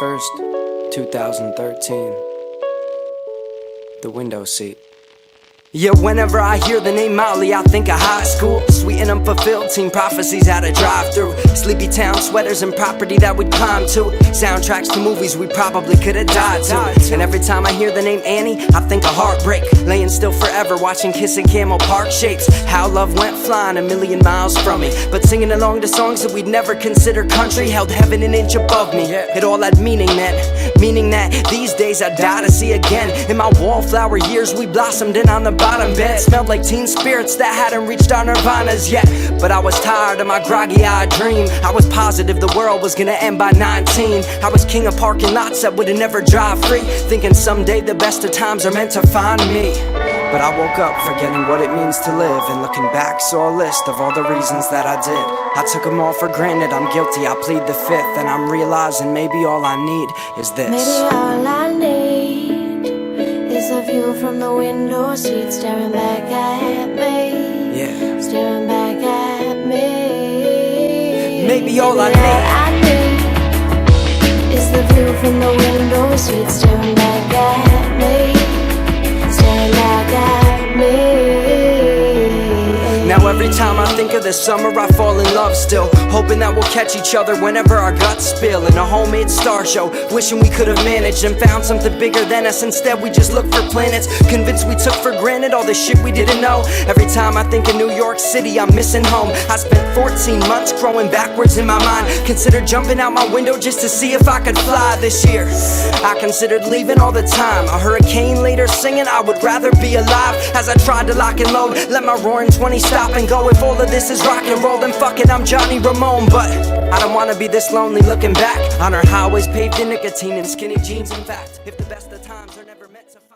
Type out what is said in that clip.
1st, 2013. The window seat. Yeah, whenever I hear the name Molly, I think of high school. Sweet and unfulfilled teen prophecies at a drive-thru. Sleepy town sweaters and property that we'd climb to. Soundtracks to movies we probably could have died to. And every time I hear the name Annie, I think of heartbreak. Laying still forever, watching Kissing Camel Park shapes. How love went flying a million miles from me. But singing along to songs that we'd never consider country held heaven an inch above me. It all had meaning then. Meaning that these days I'd die to see again. In my wallflower years we blossomed in on the bottom bed. Smelled like teen spirits that hadn't reached our nirvanas yet. But I was tired of my groggy-eyed dream. I was positive the world was gonna end by 19. I was king of parking lots that would've never drive free, thinking someday the best of times are meant to find me. But I woke up forgetting what it means to live, and looking back saw a list of all the reasons that I did. I took them all for granted, I'm guilty, I plead the fifth. And I'm realizing maybe all I need is this. Maybe all I need is a view from the window seat, staring back at me. Yeah. Staring back at me. Maybe all I need is the view from the window seat, staring back at me. Staring back at me. Now every time I think of this summer I fall in love still, hoping that we'll catch each other whenever our guts spill. In a homemade star show, wishing we could have managed and found something bigger than us. Instead we just look for planets, convinced we took for granted all the shit we didn't know. Every time I think of New York City I'm missing home. I spent 14 months growing backwards in my mind. Considered jumping out my window just to see if I could fly this year. I considered leaving all the time. A hurricane later singing I would rather be alive. As I tried to lock and load, let my roaring 20 stop and go. If all of this is rock and roll, then fuck it, I'm Johnny Ramone. But I don't wanna be this lonely looking back on our highways paved in nicotine and skinny jeans. In fact, if the best of times are never